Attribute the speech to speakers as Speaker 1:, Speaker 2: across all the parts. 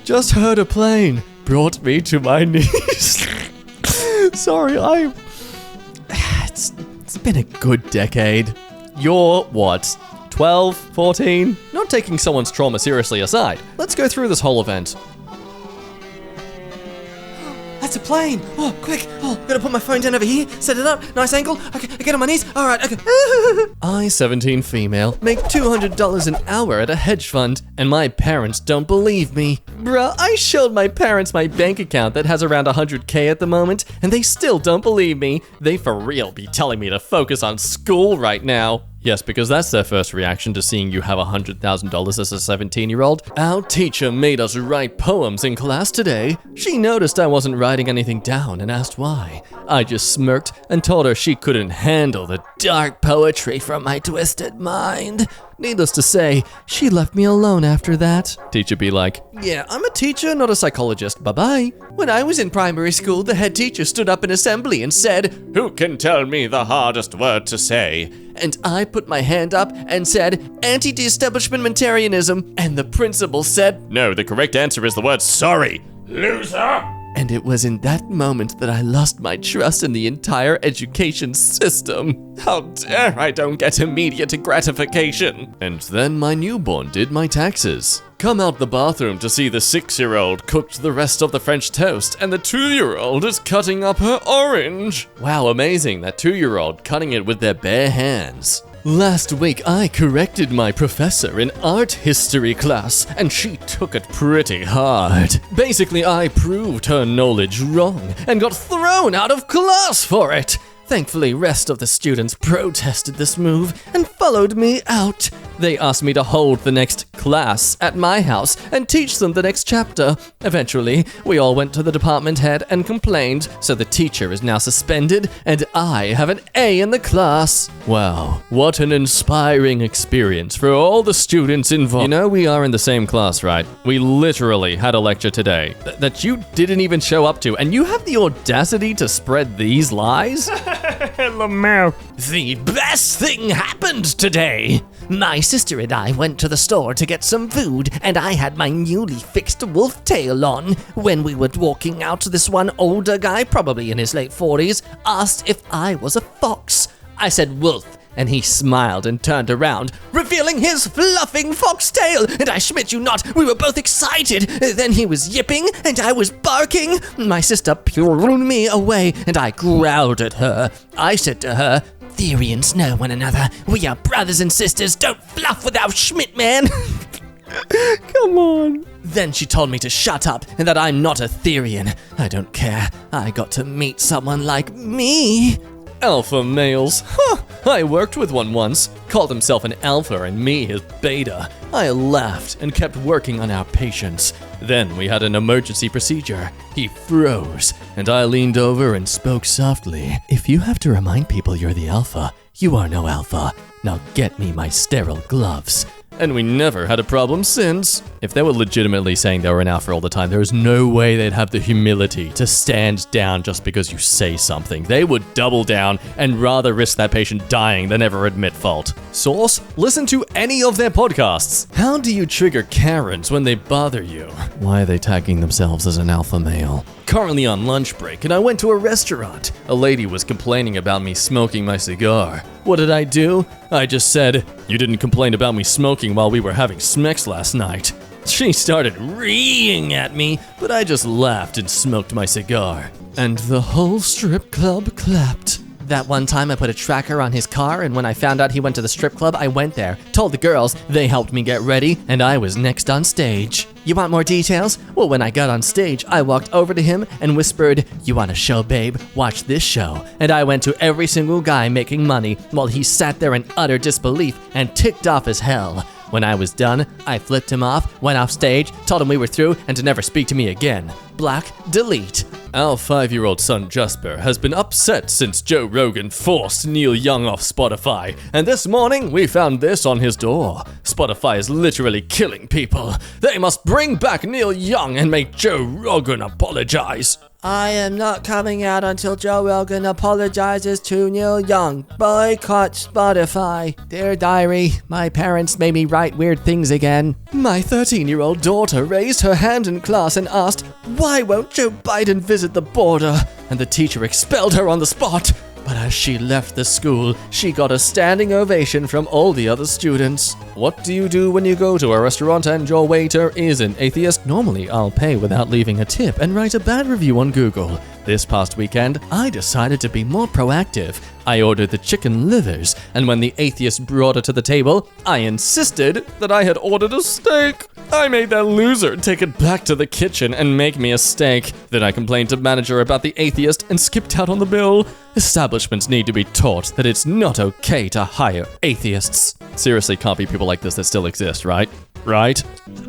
Speaker 1: Just heard a plane. Brought me to my knees. Sorry, It's been a good decade. You're, what, 12, 14? Not taking someone's trauma seriously aside, let's go through this whole event.
Speaker 2: That's a plane. Oh, quick. Oh, gotta put my phone down over here, set it up, nice angle. Okay, I get on my knees. All right, okay.
Speaker 1: I, 17 female, make $200 an hour at a hedge fund, and my parents don't believe me. Bruh, I showed my parents my bank account that has around 100K at the moment, and they still don't believe me. They for real be telling me to focus on school right now. Yes, because that's their first reaction to seeing you have $100,000 as a 17-year-old. Our teacher made us write poems in class today. She noticed I wasn't writing anything down and asked why. I just smirked and told her she couldn't handle the dark poetry from my twisted mind. Needless to say, she left me alone after that. Teacher be like, yeah, I'm a teacher, not a psychologist. Bye-bye. When I was in primary school, the head teacher stood up in assembly and said, who can tell me the hardest word to say? And I put my hand up and said, anti-de-establishmentarianism. And the principal said, no, the correct answer is the word sorry. Loser! And it was in that moment that I lost my trust in the entire education system. How dare I don't get immediate gratification. And then my newborn did my taxes. Come out the bathroom to see the 6-year-old cooked the rest of the French toast, and the 2-year-old is cutting up her orange. Wow, amazing, that 2-year-old cutting it with their bare hands. Last week, I corrected my professor in art history class, and she took it pretty hard. Basically, I proved her knowledge wrong, and got thrown out of class for it. Thankfully, rest of the students protested this move and followed me out. They asked me to hold the next class at my house and teach them the next chapter. Eventually, we all went to the department head and complained, so the teacher is now suspended and I have an A in the class. Wow, what an inspiring experience for all the students involved. You know we are in the same class, right? We literally had a lecture today that you didn't even show up to, and you have the audacity to spread these lies?
Speaker 3: Lamau.
Speaker 2: The best thing happened today. My sister and I went to the store to get some food, and I had my newly fixed wolf tail on. When we were walking out, this one older guy, probably in his late 40s, asked if I was a fox. I said wolf, and he smiled and turned around, revealing his fluffing foxtail, and I schmit you not, we were both excited. Then he was yipping, and I was barking. My sister pulled me away, and I growled at her. I said to her, Therians know one another. We are brothers and sisters. Don't fluff with our schmit, man.
Speaker 1: Come on.
Speaker 2: Then she told me to shut up and that I'm not a Therian. I don't care. I got to meet someone like me.
Speaker 1: Alpha males. Huh, I worked with one once. Called himself an alpha and me his beta. I laughed and kept working on our patients. Then we had an emergency procedure. He froze, and I leaned over and spoke softly. If you have to remind people you're the alpha, you are no alpha. Now get me my sterile gloves. And we never had a problem since. If they were legitimately saying they were an alpha all the time, there is no way they'd have the humility to stand down just because you say something. They would double down and rather risk that patient dying than ever admit fault. Source? Listen to any of their podcasts. How do you trigger Karens when they bother you? Why are they tagging themselves as an alpha male? Currently on lunch break, and I went to a restaurant. A lady was complaining about me smoking my cigar. What did I do? I just said, you didn't complain about me smoking while we were having smecks last night. She started reeing at me, but I just laughed and smoked my cigar. And the whole strip club clapped. That one time I put a tracker on his car, and when I found out he went to the strip club, I went there, told the girls, they helped me get ready, and I was next on stage. You want more details? Well, when I got on stage, I walked over to him and whispered, you want a show, babe? Watch this show. And I went to every single guy making money while he sat there in utter disbelief and ticked off as hell. When I was done, I flipped him off, went off stage, told him we were through, and to never speak to me again. Block, delete. Our 5-year-old son Jasper has been upset since Joe Rogan forced Neil Young off Spotify, and this morning we found this on his door. Spotify is literally killing people. They must bring back Neil Young and make Joe Rogan apologize.
Speaker 3: I am not coming out until Joe Rogan apologizes to Neil Young. Boycott Spotify. Dear diary, my parents made me write weird things again.
Speaker 1: My 13-year-old daughter raised her hand in class and asked, "Why won't Joe Biden visit the border?" And the teacher expelled her on the spot. But as she left the school, she got a standing ovation from all the other students. What do you do when you go to a restaurant and your waiter is an atheist? Normally, I'll pay without leaving a tip and write a bad review on Google. This past weekend, I decided to be more proactive. I ordered the chicken livers, and when the atheist brought it to the table, I insisted that I had ordered a steak. I made that loser take it back to the kitchen and make me a steak. Then I complained to manager about the atheist and skipped out on the bill. Establishments need to be taught that it's not okay to hire atheists. Seriously, can't be people like this that still exist, right? Right?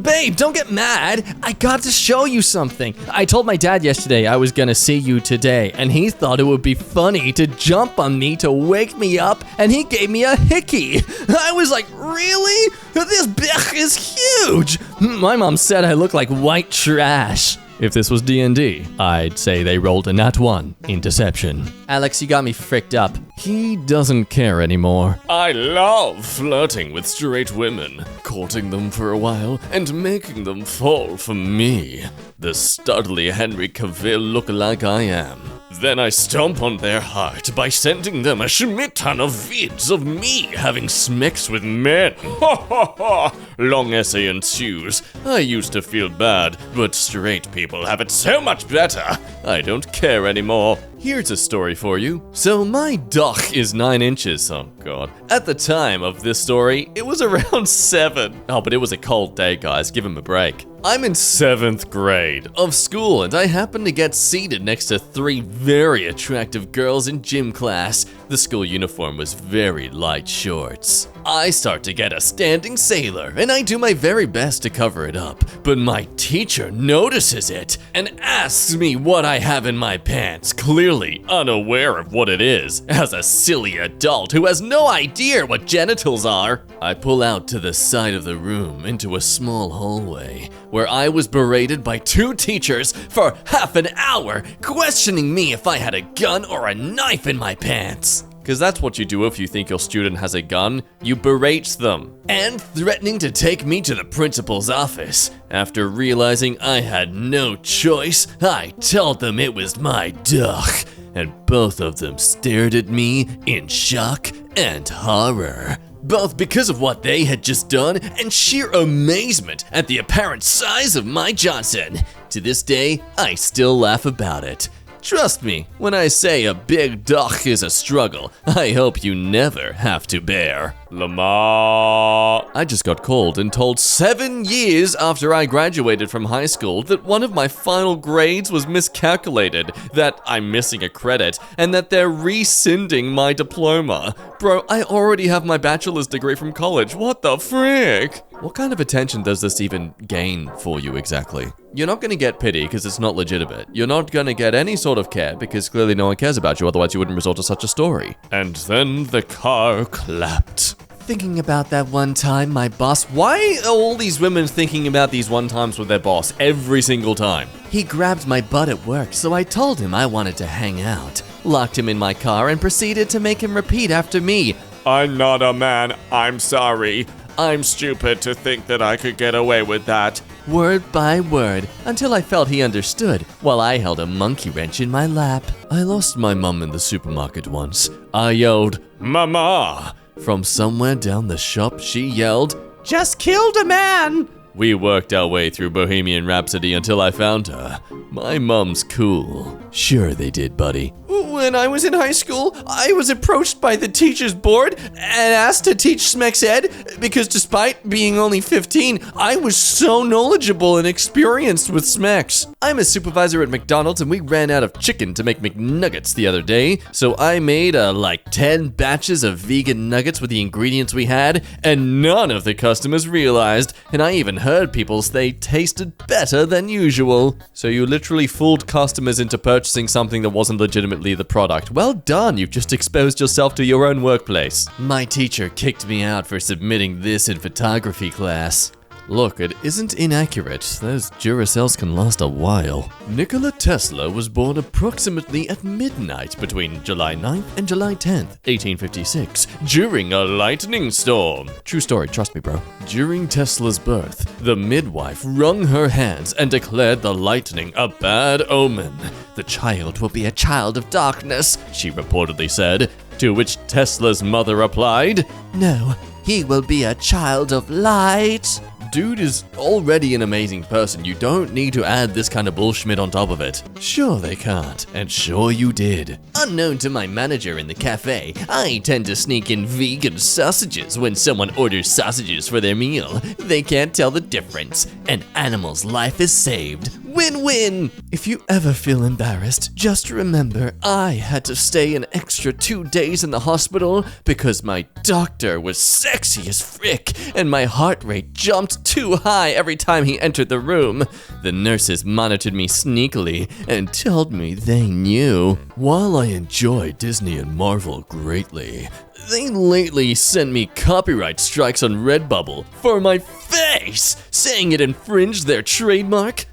Speaker 1: Babe, don't get mad. I got to show you something. I told my dad yesterday I was gonna see you today, and he thought it would be funny to jump on me to wake me up, and he gave me a hickey. I was like, really? This bitch is huge. My mom said I look like white trash. If this was D&D, I'd say they rolled a nat 1 in deception. Alex, you got me fricked up. He doesn't care anymore. I love flirting with straight women, courting them for a while, and making them fall for me, the studly Henry Cavill lookalike I am. Then I stomp on their heart by sending them a schmidt-ton of vids of me having smecks with men. Ha ha ha! Long essay ensues. I used to feel bad, but straight people have it so much better. I don't care anymore. Here's a story for you. So my dock is 9 inches, oh god. At the time of this story, it was around 7. Oh, but it was a cold day, guys, give him a break. I'm in 7th grade of school, and I happen to get seated next to 3 very attractive girls in gym class. The school uniform was very light shorts. I start to get a standing sailor, and I do my very best to cover it up. But my teacher notices it and asks me what I have in my pants, clearly unaware of what it is, as a silly adult who has no idea what genitals are. I pull out to the side of the room into a small hallway, where I was berated by 2 teachers for half an hour, questioning me if I had a gun or a knife in my pants. Because that's what you do if you think your student has a gun, you berate them. And threatening to take me to the principal's office. After realizing I had no choice, I told them it was my duck. And both of them stared at me in shock and horror. Both because of what they had just done and sheer amazement at the apparent size of my Johnson. To this day, I still laugh about it. Trust me when I say a big duck is a struggle I hope you never have to bear. Lamar. I just got called and told 7 years after I graduated from high school that one of my final grades was miscalculated, that I'm missing a credit, and that they're rescinding my diploma. Bro, I already have my bachelor's degree from college. What the frick? What kind of attention does this even gain for you exactly? You're not gonna get pity because it's not legitimate. You're not gonna get any sort of care because clearly no one cares about you, otherwise you wouldn't resort to such a story. And then the car clapped. Thinking about that one time my boss— why are all these women thinking about these one times with their boss every single time? He grabbed my butt at work, so I told him I wanted to hang out. Locked him in my car and proceeded to make him repeat after me. I'm not a man, I'm sorry. I'm stupid to think that I could get away with that. Word by word, until I felt he understood, while I held a monkey wrench in my lap. I lost my mum in the supermarket once. I yelled, "Mama!" From somewhere down the shop, she yelled, "Just killed a man!" We worked our way through Bohemian Rhapsody until I found her. My mum's cool. Sure they did, buddy. When I was in high school, I was approached by the teacher's board and asked to teach Smex Ed because despite being only 15, I was so knowledgeable and experienced with Smex. I'm a supervisor at McDonald's and we ran out of chicken to make McNuggets the other day, so I made like 10 batches of vegan nuggets with the ingredients we had, and none of the customers realized, and I even heard people say they tasted better than usual. So you literally fooled customers into purchasing something that wasn't legitimately the product. Well done, you've just exposed yourself to your own workplace. My teacher kicked me out for submitting this in photography class. Look, it isn't inaccurate. Those Duracells can last a while. Nikola Tesla was born approximately at midnight between July 9th and July 10th, 1856, during a lightning storm. True story, trust me, bro. During Tesla's birth, the midwife wrung her hands and declared the lightning a bad omen. The child will be a child of darkness, she reportedly said, to which Tesla's mother replied,
Speaker 3: No, he will be a child of light.
Speaker 1: Dude is already an amazing person. You don't need to add this kind of bullshit on top of it. Sure they can't, and sure you did. Unknown to my manager in the cafe, I tend to sneak in vegan sausages when someone orders sausages for their meal. They can't tell the difference. An animal's life is saved. Win-win! If you ever feel embarrassed, just remember I had to stay an extra 2 days in the hospital because my doctor was sexy as frick and my heart rate jumped too high every time he entered the room. The nurses monitored me sneakily and told me they knew. While I enjoy Disney and Marvel greatly, they lately sent me copyright strikes on Redbubble for my face, saying it infringed their trademark.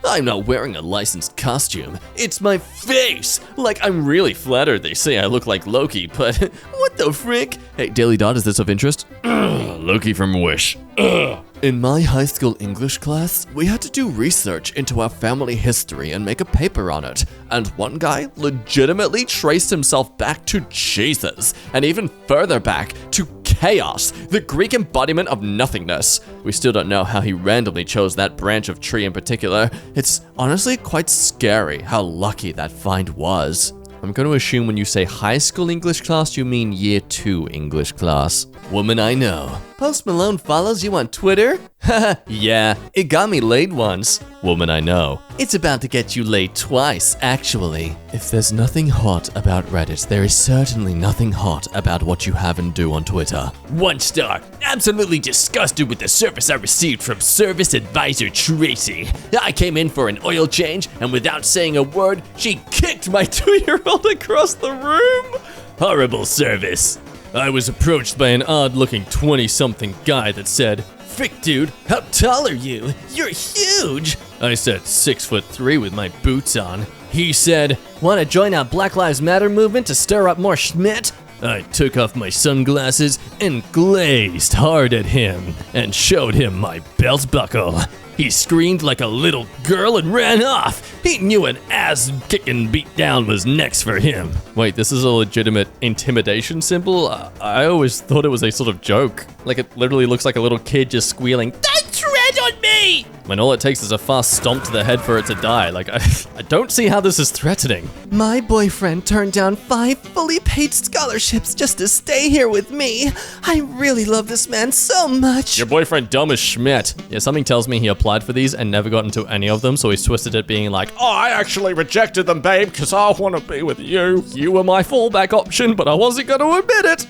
Speaker 1: I'm not wearing a licensed costume. It's my face. Like, I'm really flattered they say I look like Loki, but what the frick? Hey, Daily Dot, is this of interest? Loki from Wish. In my high school English class, we had to do research into our family history and make a paper on it. And one guy legitimately traced himself back to Jesus, and even further back to chaos, the Greek embodiment of nothingness. We still don't know how he randomly chose that branch of tree in particular. It's honestly quite scary how lucky that find was. I'm going to assume when you say high school English class, you mean year 2 English class. Woman I know. Post Malone follows you on Twitter? Haha, yeah, it got me laid once. Woman I know. It's about to get you laid twice, actually. If there's nothing hot about Reddit, there is certainly nothing hot about what you have and do on Twitter. 1 star. Absolutely disgusted with the service I received from Service Advisor Tracy. I came in for an oil change, and without saying a word, she kicked my 2-year-old across the room. Horrible service. I was approached by an odd-looking 20-something guy that said, "Frick, dude, how tall are you? You're huge!" I said 6'3" with my boots on. He said, "Want to join our Black Lives Matter movement to stir up more Schmidt?" I took off my sunglasses and glazed hard at him and showed him my belt buckle. He screamed like a little girl and ran off. He knew an ass-kicking beatdown was next for him. Wait, this is a legitimate intimidation symbol? I always thought it was a sort of joke. Like, it literally looks like a little kid just squealing, "Don't tread on me!" When all it takes is a fast stomp to the head for it to die. Like, I don't see how this is threatening.
Speaker 3: My boyfriend turned down 5 fully paid scholarships just to stay here with me. I really love this man so much.
Speaker 1: Your boyfriend dumb as Schmidt. Yeah, something tells me he applied for these and never got into any of them, so he's twisted it being like, "Oh, I actually rejected them, babe, because I want to be with you. You were my fallback option, but I wasn't going to admit it."